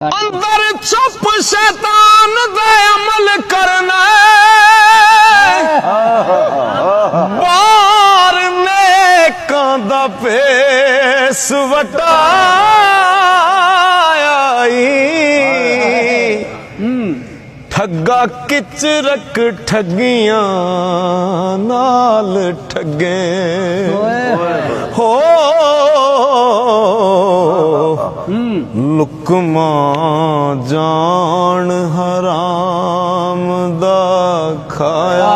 अंदर छुप शैतान दा अमल करना बार नेकां दा भेस वटाई ठग्गा किचरक ठगियां नाल ठगे हो लुकमा जान हराम दा खाया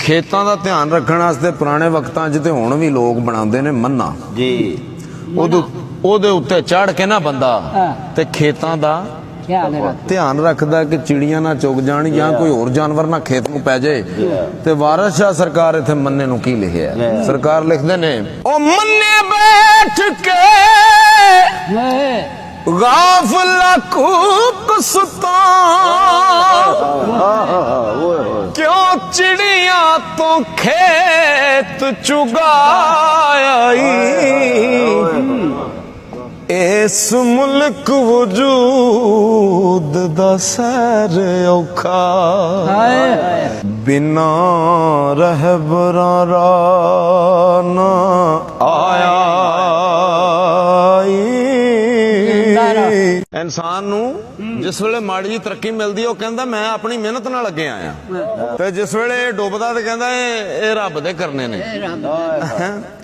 खेतां दा ध्यान रखण वास्ते पुराने वक्तां च ते हुण भी लोग बनाउंदे ने मन्ना जी ओदे उत्ते चढ़ के ना बंदा ते खेतां दा ध्यान रखदा कि चिड़ियां ना चुग जाण या कोई होर जानवर ना खेत नूं पै जाए ते वारिस शाह सरकार इत्थे मन्ने नूं की लिखिआ सरकार लिखदे ने ओ मन्ने बैठ के गाफला कूक सुता क्यों चिड़िया तो खेत चुगाई इस मुल्क वजूद दा सैर औखा बिना रहबरां राना आया इंसान नूं जिस वेले माड़ी जी तरक्की मिलदी है कहंदा मैं अपनी मेहनत नाल अगे आया ते जिस वेले डुबदा ते कहंदा ए रब दे करने ने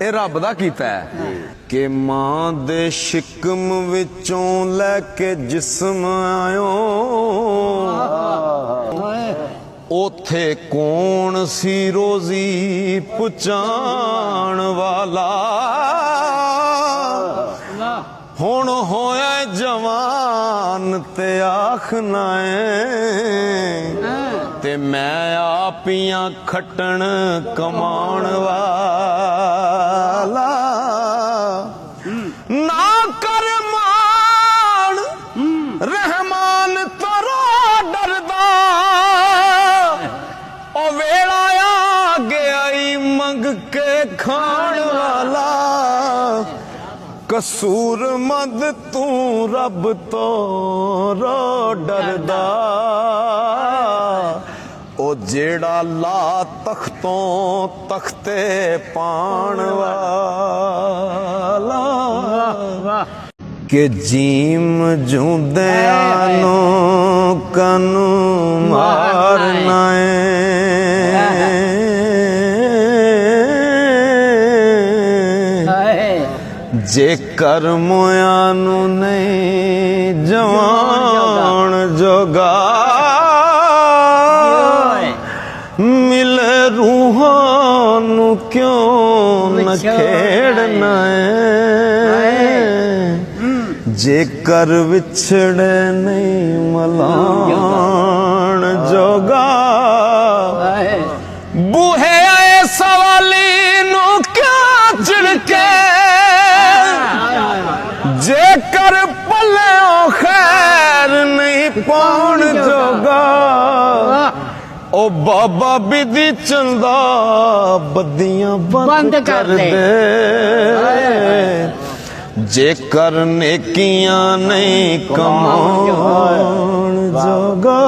ए रब दा कीता है कि मां दे शिकम विचों लैके जिस्म आयो ओथे कौन सी रोजी पुचाण वाला हुण होया जवान ते आखना ते मैं आपियां खटण कमाण वाला ना कर मान रहमान तोरा डरदा ओ वेला आ गया मंग के खाण वाला कसूर मद तू रब तो रो डरदा ओ जेड़ा ला तख्तों तख्ते पाण वाला के जीम जूंदियानो कनु मारना जेकर मोयानू नहीं जवान जोगा मिले रूहानू क्यों न खेड़ना जेकर विछड़े नहीं मलान जोगा बूहे आए सवाली नू क्या चिड़के जेकर पले खैर नहीं पाउण जोगा ओ बाबा बिधी चंदा बदियां बंद कर दे जेकर नेकियां नहीं कमाउण जोगा